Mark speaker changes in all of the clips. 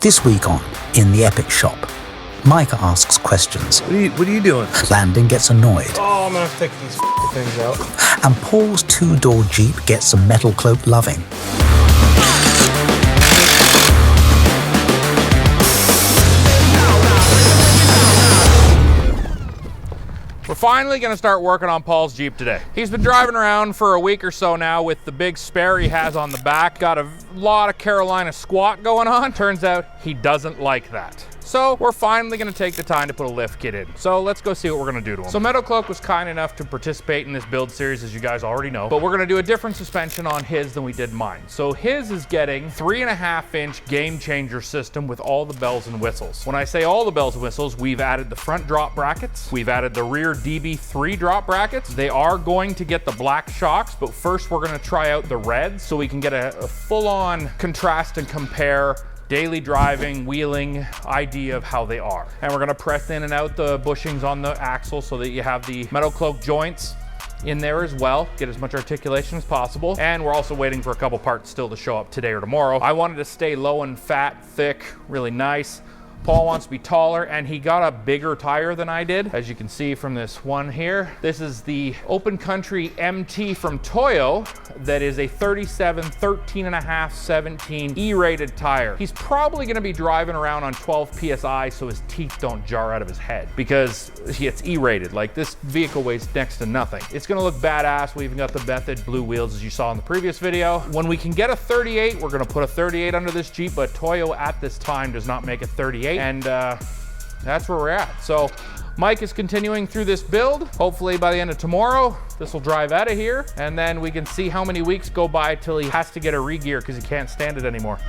Speaker 1: This week on In the Epic Shop, Micah asks questions.
Speaker 2: What are you doing?
Speaker 1: Landon gets annoyed.
Speaker 2: Oh, I'm gonna have to take these things out.
Speaker 1: And Paul's two-door Jeep gets some Metalcloak loving.
Speaker 3: We're finally gonna start working on Paul's Jeep today. He's been driving around for a week or so now with the big spare he has on the back. Got a lot of Carolina squat going on. Turns out he doesn't like that. So we're finally gonna take the time to put a lift kit in. So let's go see what we're gonna do to him. So Metalcloak was kind enough to participate in this build series, as you guys already know, but we're gonna do a different suspension on his than we did mine. So his is getting 3.5-inch Game Changer system with all the bells and whistles. When I say all the bells and whistles, we've added the front drop brackets, we've added the rear DB3 drop brackets. They are going to get the black shocks, but first we're gonna try out the reds so we can get a full-on contrast and compare daily driving, wheeling idea of how they are. And we're gonna press in and out the bushings on the axle so that you have the Metalcloak joints in there as well, get as much articulation as possible. And we're also waiting for a couple parts still to show up today or tomorrow. I wanted to stay low and fat, thick, really nice. Paul wants to be taller, and he got a bigger tire than I did, as you can see from this one here. This is the Open Country MT from Toyo that is a 37, 13.5, 17 E-rated tire. He's probably gonna be driving around on 12 PSI so his teeth don't jar out of his head, because it's E-rated. Like, this vehicle weighs next to nothing. It's gonna look badass. We even got the method blue wheels, as you saw in the previous video. When we can get a 38, we're gonna put a 38 under this Jeep, but Toyo at this time does not make a 38. And that's where we're at. So Mike is continuing through this build. Hopefully by the end of tomorrow, this will drive out of here, and then we can see how many weeks go by till he has to get a re-gear because he can't stand it anymore.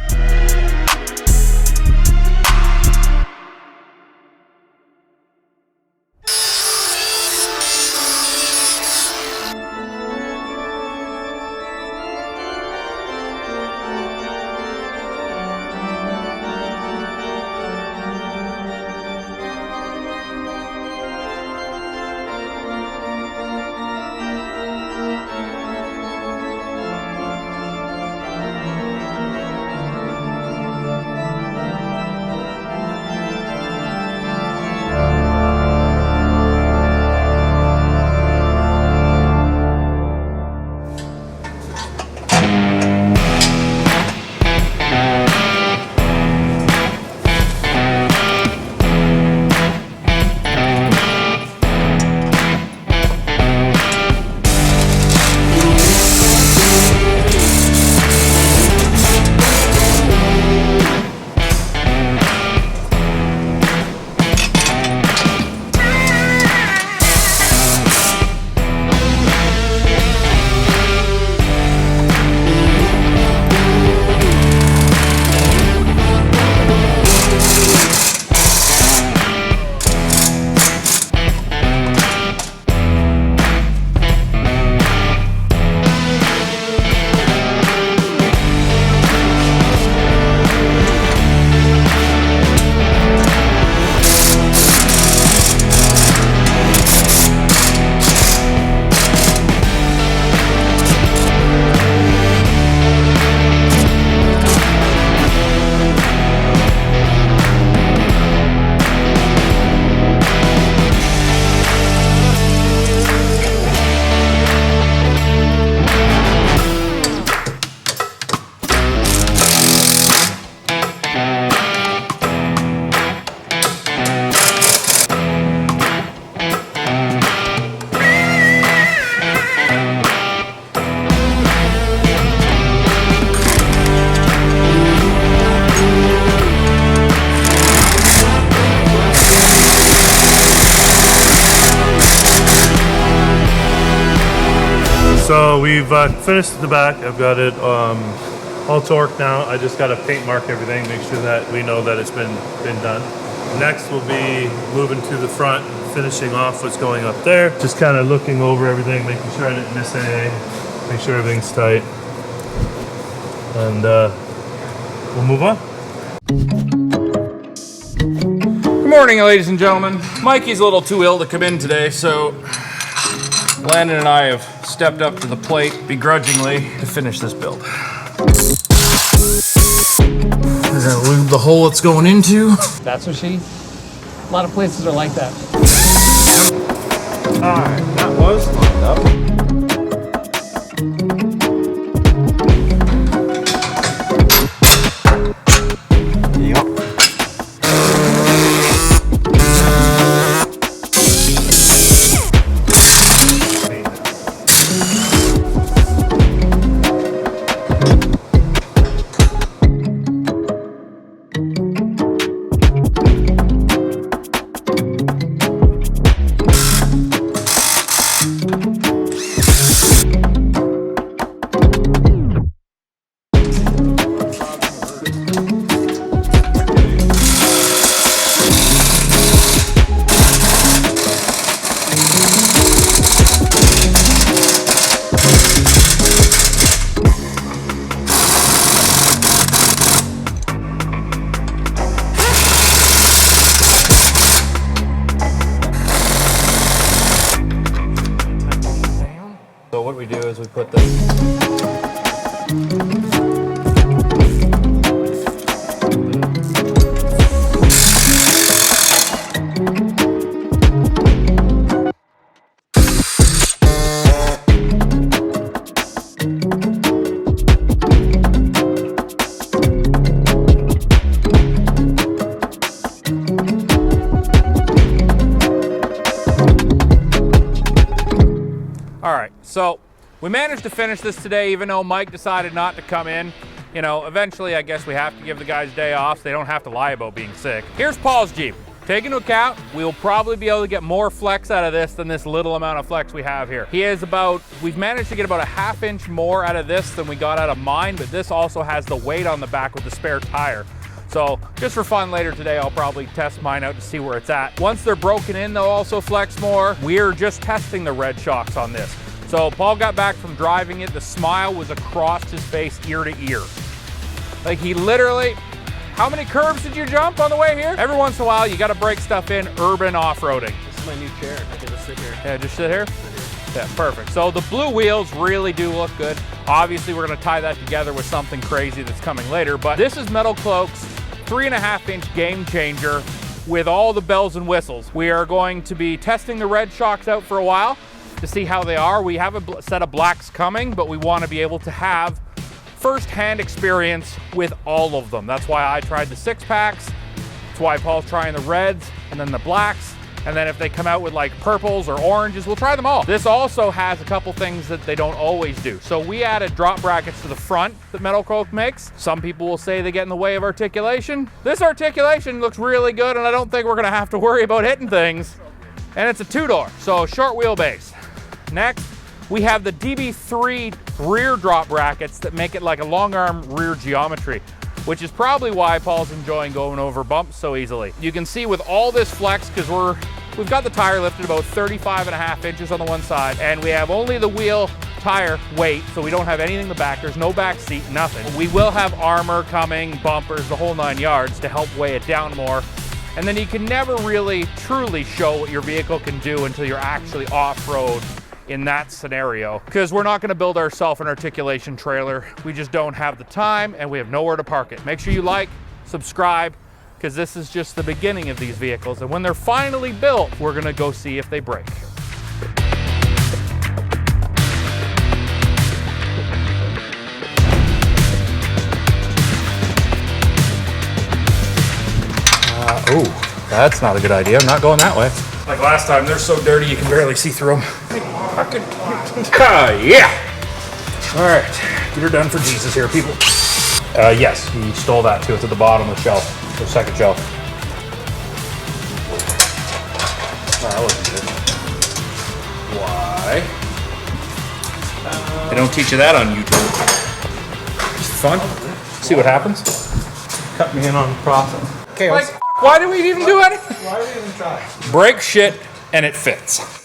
Speaker 2: So we've finished the back. I've got it all torqued now. I just got to paint mark everything, make sure that we know that it's been done. Next we'll be moving to the front, finishing off what's going up there. Just kind of looking over everything, making sure I didn't miss anything, make sure everything's tight. And we'll move on.
Speaker 3: Good morning, ladies and gentlemen. Mikey's a little too ill to come in today, so Landon and I have stepped up to the plate begrudgingly to finish this build.
Speaker 4: Is that lube the hole it's going into?
Speaker 5: That's what she... A lot of places are like that.
Speaker 2: Alright, that was lined up. So what we do is we put this.
Speaker 3: All right, so we managed to finish this today, even though Mike decided not to come in. You know, eventually I guess we have to give the guys a day off so they don't have to lie about being sick. Here's Paul's Jeep. Take into account, we will probably be able to get more flex out of this than this little amount of flex we have here. We've managed to get about a ½ inch more out of this than we got out of mine, but this also has the weight on the back with the spare tire. So just for fun later today, I'll probably test mine out to see where it's at. Once they're broken in, they'll also flex more. We're just testing the Red Shocks on this. So Paul got back from driving it. The smile was across his face, ear to ear. Like he literally, how many curves did you jump on the way here? Every once in a while, you got to break stuff in urban off-roading.
Speaker 5: This is my new chair. I can just sit here.
Speaker 3: Yeah, just sit here. Yeah, perfect. So the blue wheels really do look good. Obviously, we're gonna tie that together with something crazy that's coming later, but this is Metalcloak's 3.5 inch Game Changer with all the bells and whistles. We are going to be testing the Red Shocks out for a while to see how they are. We have a set of blacks coming, but we wanna be able to have first-hand experience with all of them. That's why I tried the 6-packs. That's why Paul's trying the reds and then the blacks. And then if they come out with like purples or oranges, we'll try them all. This also has a couple things that they don't always do. So we added drop brackets to the front that Metalcloak makes. Some people will say they get in the way of articulation. This articulation looks really good, and I don't think we're gonna have to worry about hitting things. And it's a 2-door, so short wheelbase. Next, we have the DB3 rear drop brackets that make it like a long arm rear geometry, which is probably why Paul's enjoying going over bumps so easily. You can see with all this flex, because we've got the tire lifted about 35.5 inches on the one side, and we have only the wheel tire weight, so we don't have anything in the back. There's no back seat, nothing. We will have armor coming, bumpers, the whole 9 yards to help weigh it down more. And then you can never really truly show what your vehicle can do until you're actually off-road in that scenario, because we're not going to build ourselves an articulation trailer. We just don't have the time, and we have nowhere to park it. Make sure you like, subscribe, because this is just the beginning of these vehicles, and when they're finally built, we're going to go see if they break. Oh, that's not a good idea. I'm not going that way. Like last time, they're so dirty you can barely see through them. Yeah. All right, get her done for Jesus here, people. Yes, he stole that too. It's at the bottom of the shelf, the second shelf. Oh, that wasn't good. Why? They don't teach you that on YouTube. Just fun. See what happens.
Speaker 2: Cut me in on the process.
Speaker 3: Okay, like, why do we even do anything?
Speaker 2: Why do we even try?
Speaker 3: Break shit and it fits.